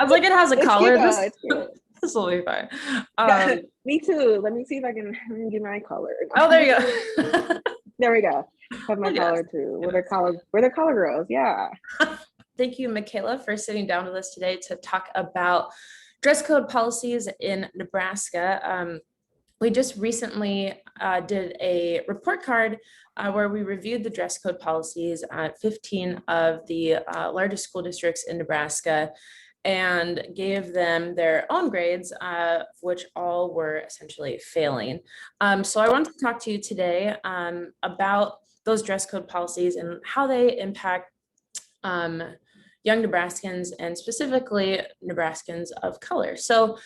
was like, it has a It's cute collar. though. This It's cute. this will be fine. Me too. Let me see if I can get my collar. Oh, there you go. There we go. Have my Look at us. collar too. We're the collar girls. Yeah. Thank you, Michaela, for sitting down with us today to talk about dress code policies in Nebraska. We just recently did a report card where we reviewed the dress code policies at 15 of the largest school districts in Nebraska and gave them their own grades, which all were essentially failing. So I wanted to talk to you today about those dress code policies and how they impact young Nebraskans and specifically Nebraskans of color. So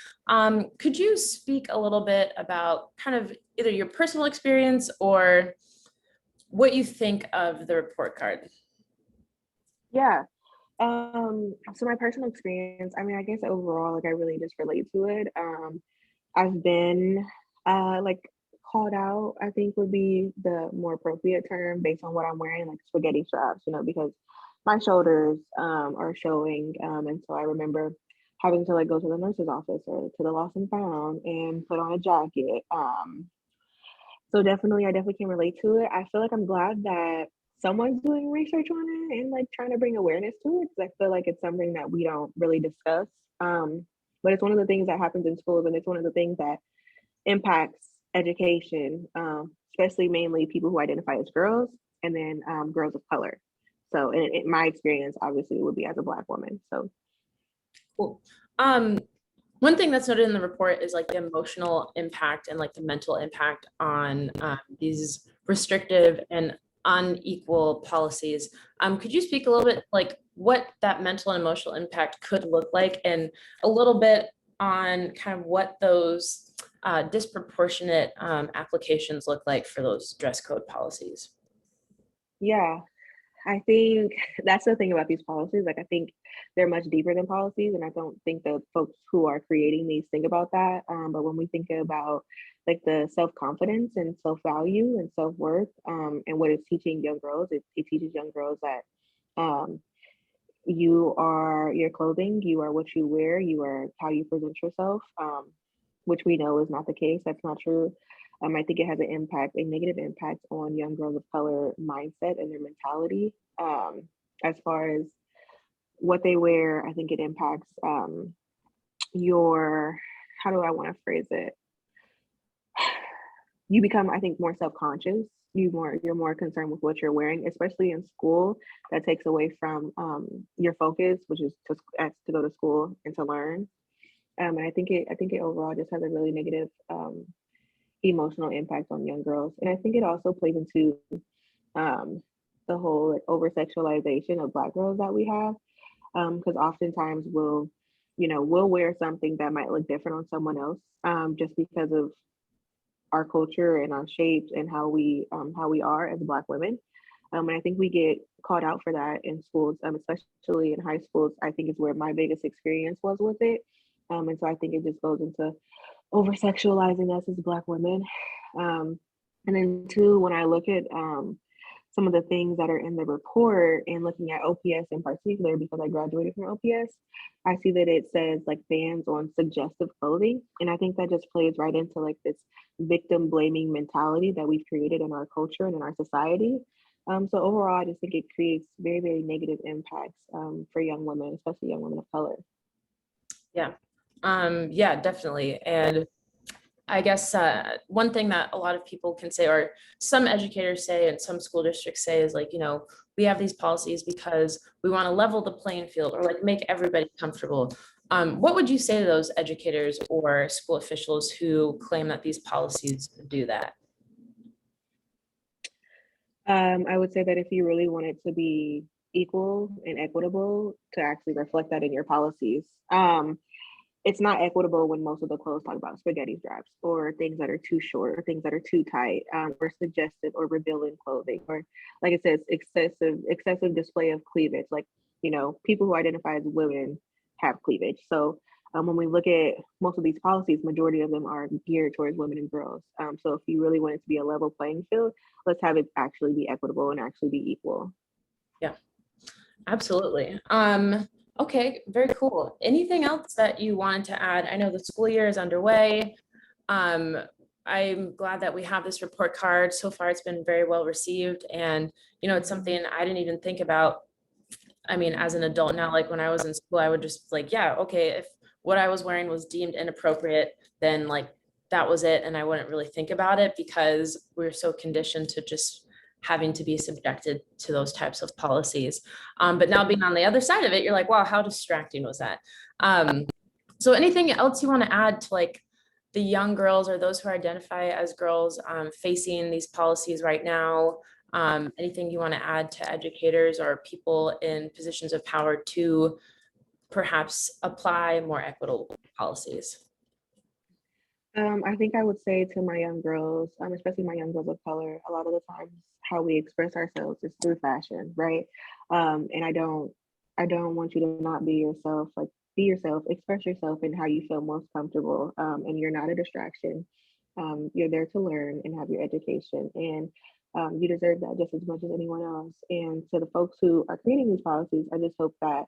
could you speak a little bit about kind of either your personal experience or what you think of the report card? Yeah. So my personal experience, I mean, I guess overall, like I really just relate to it. I've been like called out, I think would be the more appropriate term based on what I'm wearing, like spaghetti straps, because my shoulders are showing. And so I remember having to like go to the nurse's office or to the lost and found and put on a jacket. So definitely, I definitely can relate to it. I feel like I'm glad that someone's doing research on it and like trying to bring awareness to it because I feel like it's something that we don't really discuss. But it's one of the things that happens in schools, and it's one of the things that impacts education, especially mainly people who identify as girls and then girls of color. So, in my experience, obviously, it would be as a Black woman. So, Cool. One thing that's noted in the report is like the emotional impact and like the mental impact on these restrictive and unequal policies. Could you speak a little bit like what that mental and emotional impact could look like and a little bit on kind of what those disproportionate applications look like for those dress code policies? yeah, I think that's the thing about these policies. Like, I think they're much deeper than policies, and I don't think the folks who are creating these think about that. But when we think about like the self confidence and self value and self worth, and what it's teaching young girls, it teaches young girls that um, you are your clothing, you are what you wear, you are how you present yourself, which we know is not the case. That's not true. I think it has an impact, a negative impact on young girls of color mindset and their mentality. As far as what they wear, I think it impacts your, how do I want to phrase it? You become, I think, more self-conscious. You're more concerned with what you're wearing, especially in school. That takes away from your focus, which is to go to school and to learn. And I think it overall just has a really negative emotional impact on young girls. And I think it also plays into um, the whole like, over sexualization of Black girls that we have. Because oftentimes we'll wear something that might look different on someone else just because of our culture and our shapes and how we are as Black women. And I think we get called out for that in schools, especially in high schools. I think is where my biggest experience was with it. And so I think it just goes into over sexualizing us as Black women. Um, and then two, when I look at some of the things that are in the report and looking at OPS in particular, because I graduated from OPS, I see that it says like bans on suggestive clothing. And I think that just plays right into like this victim blaming mentality that we've created in our culture and in our society. So overall, I just think it creates very, very negative impacts for young women, especially young women of color. Yeah. Yeah, definitely. And I guess one thing that a lot of people can say, or some educators say, and some school districts say, is like, we have these policies because we want to level the playing field or like make everybody comfortable. What would you say to those educators or school officials who claim that these policies do that? I would say that if you really want it to be equal and equitable, to actually reflect that in your policies. It's not equitable when most of the clothes talk about spaghetti straps or things that are too short or things that are too tight or suggestive or revealing clothing or like it says excessive display of cleavage. Like, people who identify as women have cleavage. So when we look at most of these policies, majority of them are geared towards women and girls. So if you really want it to be a level playing field, let's have it actually be equitable and actually be equal. Yeah, absolutely. Okay, very cool. Anything else that you wanted to add? I know the school year is underway. Um, I'm glad that we have this report card. So far, it's been very well received, and it's something I didn't even think about. I mean, as an adult now, like when I was in school, I would just like, yeah, okay, if what I was wearing was deemed inappropriate, then like that was it, and I wouldn't really think about it because we're so conditioned to just having to be subjected to those types of policies. But now being on the other side of it, you're like, wow, how distracting was that? Um, so anything else you want to add to like the young girls or those who identify as girls facing these policies right now? Anything you want to add to educators or people in positions of power to perhaps apply more equitable policies? I think I would say to my young girls, especially my young girls of color, a lot of the times how we express ourselves is through fashion, right? And I don't want you to not be yourself. Like, be yourself, express yourself in how you feel most comfortable. And you're not a distraction. You're there to learn and have your education, and you deserve that just as much as anyone else. And to the folks who are creating these policies, I just hope that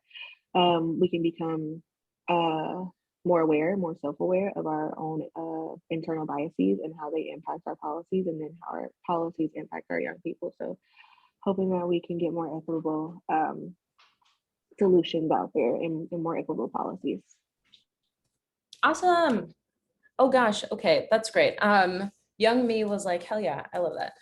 we can become uh, more aware, more self-aware of our own internal biases and how they impact our policies, and then how our policies impact our young people. So hoping that we can get more equitable solutions out there, and more equitable policies. Awesome. Oh gosh, okay, that's great. Young me was like, hell yeah, I love that.